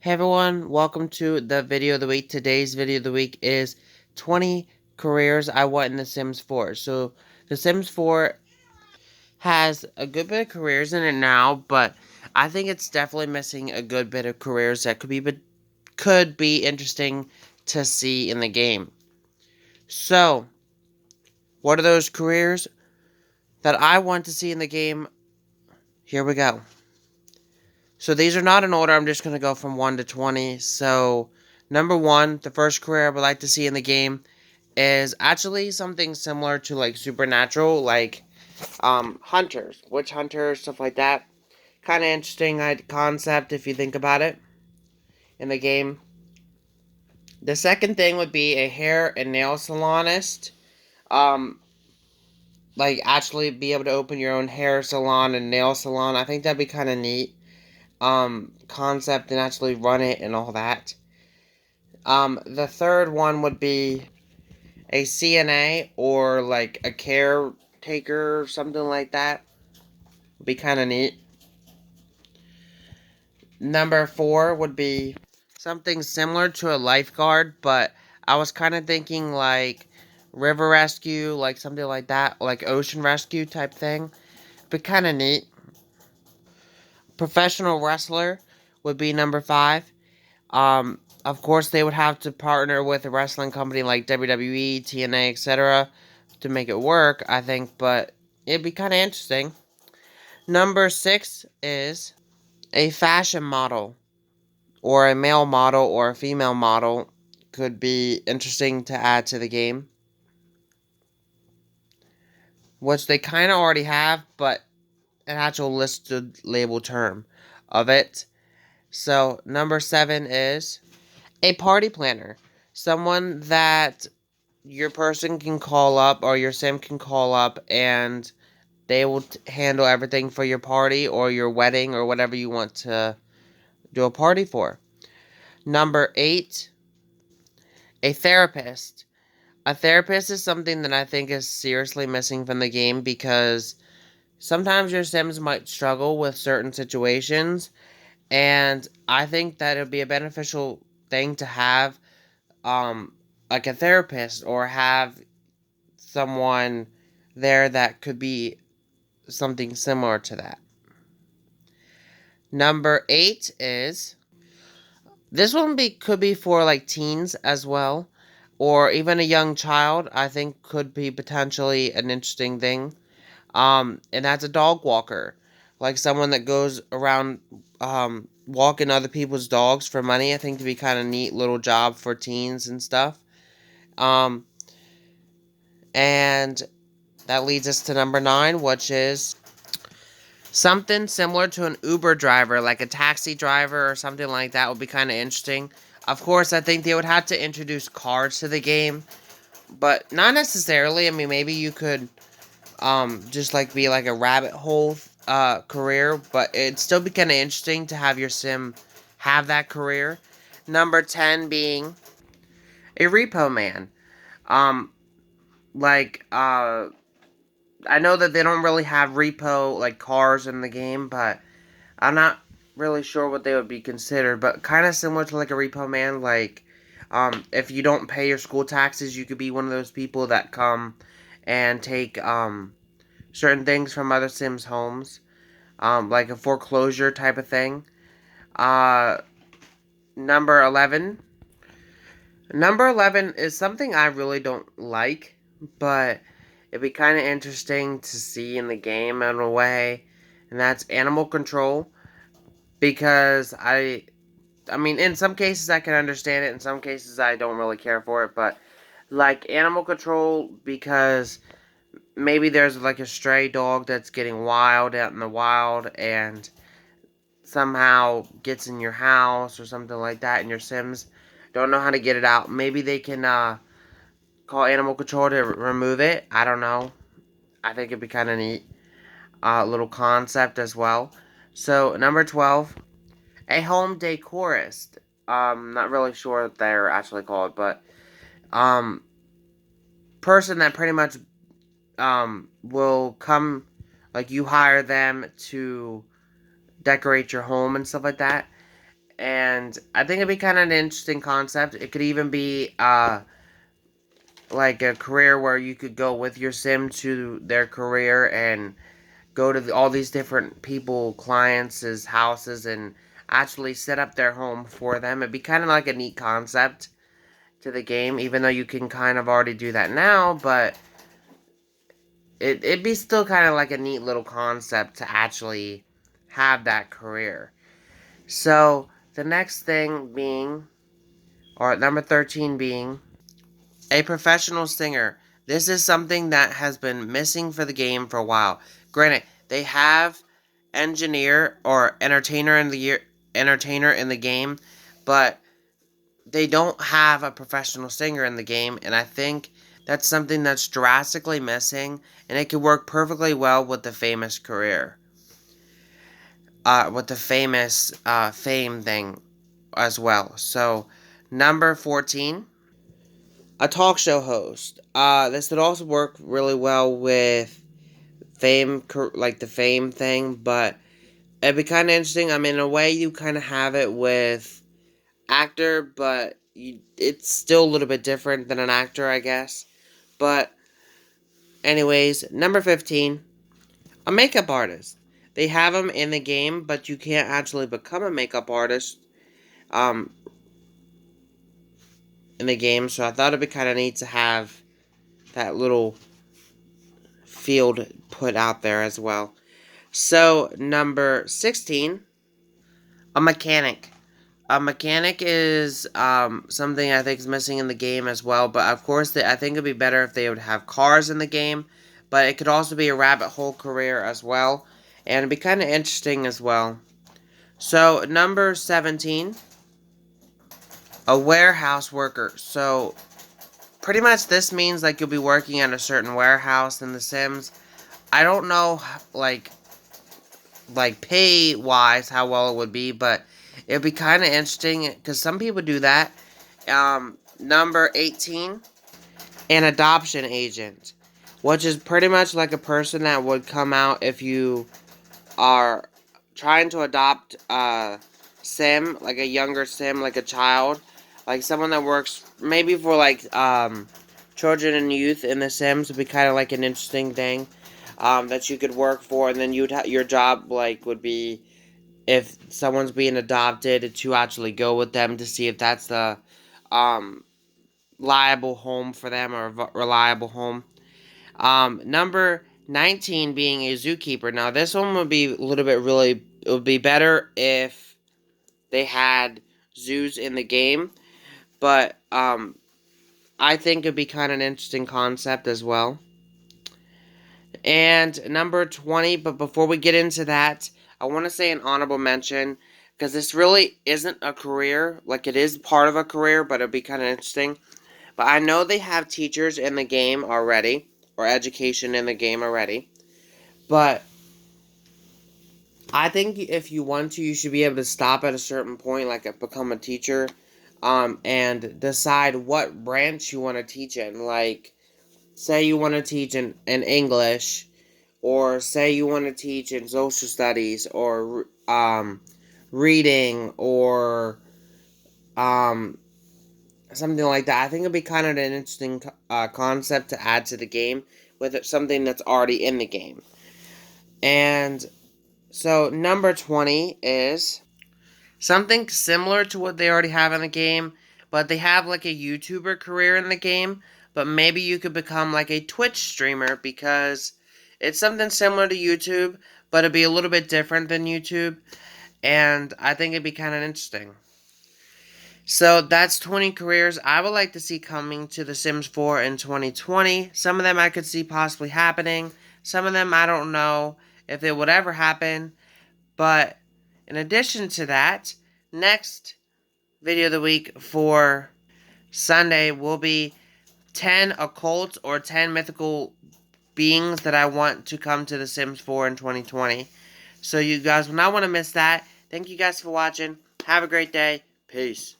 Hey everyone, welcome to the video of the week. Today's video of the week is 20 careers I want in The Sims 4. So, The Sims 4 has a good bit of careers in it now, but I think it's definitely missing a good bit of careers that could be interesting to see in the game. So, what are those careers that I want to see in the game? Here we go. So these are not in order. I'm just going to go from 1 to 20. So, number 1, the first career I would like to see in the game is actually something similar to like Supernatural, like hunters, witch hunters, stuff like that. Kind of interesting concept if you think about it in the game. The second thing would be a hair and nail salonist. Um, like actually be able to open your own hair salon and nail salon. I think that'd be kind of neat. Concept and actually run it and all that. The third one would be a CNA or like a caretaker or something like that. Would be kind of neat. Number 4 would be something similar to a lifeguard, but I was kind of thinking like river rescue, like something like that, like ocean rescue type thing. But kind of neat. Professional wrestler would be number 5. Of course, they would have to partner with a wrestling company like WWE, TNA, etc. to make it work, I think, but it'd be kind of interesting. Number 6 is a fashion model, or a male model, or a female model. Could be interesting to add to the game, which they kind of already have, but an actual listed label term of it. So, number 7 is a party planner. Someone that your person can call up, or your sim can call up, and they will handle everything for your party or your wedding or whatever you want to do a party for. Number 8, a therapist. A therapist is something that I think is seriously missing from the game, because sometimes your sims might struggle with certain situations, and I think that it would be a beneficial thing to have um like a therapist, or have someone there that could be something similar to that. Number 8 is this one could be for like teens as well, or even a young child. I think could be potentially an interesting thing. And that's a dog walker, like someone that goes around walking other people's dogs for money. I think to be kind of neat little job for teens and stuff. Um, and that leads us to number 9, which is something similar to an Uber driver, like a taxi driver or something like that, would be kind of interesting. Of course, I think they would have to introduce cars to the game, but not necessarily. I mean, maybe you could just like be like a rabbit hole career, but it'd still be kind of interesting to have your sim have that career. Number 10 being a repo man. Um, like I know that they don't really have repo like cars in the game, but I'm not really sure what they would be considered, but kind of similar to like a repo man. Like, if you don't pay your school taxes, you could be one of those people that come and take certain things from other Sims homes, like a foreclosure type of thing. Uh, number 11. Number 11 is something I really don't like, but it'd be kind of interesting to see in the game in a way, and that's animal control. Because I mean, in some cases I can understand it, in some cases I don't really care for it, but like animal control, because maybe there's like a stray dog that's getting wild out in the wild and somehow gets in your house or something like that, and your Sims don't know how to get it out. Maybe they can call animal control to remove it. I don't know. I think it'd be kind of neat. Little concept as well. So, number 12, a home decorist. Not really sure what they're actually called, but um, person that pretty much will come, like you hire them to decorate your home and stuff like that. And I think it'd be kind of an interesting concept. It could even be like a career where you could go with your sim to their career and go to all these different people, clients' houses, and actually set up their home for them. It'd be kind of like a neat concept to the game, even though you can kind of already do that now, but it'd be still kind of like a neat little concept to actually have that career. So, the next thing being, or number 13 being, a professional singer. This is something that has been missing for the game for a while. Granted, they have engineer or entertainer in the game, but they don't have a professional singer in the game, and I think that's something that's drastically missing, and it could work perfectly well with the famous career, with the famous fame thing as well. So, number 14, a talk show host. This would also work really well with fame, like the fame thing, but it'd be kind of interesting. I mean, in a way, you kind of have it with actor, but it's still a little bit different than an actor, I guess. But, anyways, number 15, a makeup artist. They have them in the game, but you can't actually become a makeup artist um, in the game, so I thought it'd be kind of neat to have that little field put out there as well. So, number 16, a mechanic. A mechanic is something I think is missing in the game as well, but of course, I think it'd be better if they would have cars in the game, but it could also be a rabbit hole career as well, and it'd be kind of interesting as well. So, number 17, a warehouse worker. So, pretty much this means like you'll be working at a certain warehouse in The Sims. I don't know, like pay wise how well it would be, but it'd be kind of interesting because some people do that. Number 18, an adoption agent, which is pretty much like a person that would come out if you are trying to adopt a sim, like a younger sim, like a child, like someone that works maybe for like children and youth in the Sims would be kind of like an interesting thing that you could work for, and then your job like would be if someone's being adopted to actually go with them to see if that's the um, liable home for them or reliable home. Number 19 being a zookeeper. Now, this one would be a little bit really, it would be better if they had zoos in the game, but I think it'd be kind of an interesting concept as well. And number 20, but before we get into that, I want to say an honorable mention because this really isn't a career. Like, it is part of a career, but it'd be kind of interesting. But I know they have teachers in the game already, or education in the game already. But I think if you want to, you should be able to stop at a certain point, like become a teacher, and decide what branch you want to teach in. Like, say you want to teach in English, or say you want to teach in social studies, or reading, or um, something like that. I think it'd be kind of an interesting concept to add to the game with something that's already in the game. And so number 20 is something similar to what they already have in the game, but they have like a YouTuber career in the game, but maybe you could become like a Twitch streamer because it's something similar to YouTube, but it'd be a little bit different than YouTube, and I think it'd be kind of interesting. So that's 20 careers I would like to see coming to The Sims 4 in 2020. Some of them I could see possibly happening. Some of them I don't know if it would ever happen. But in addition to that, next video of the week for Sunday will be 10 occults or 10 mythical beings that I want to come to The Sims 4 in 2020. So you guys will not want to miss that. Thank you guys for watching. Have a great day. Peace.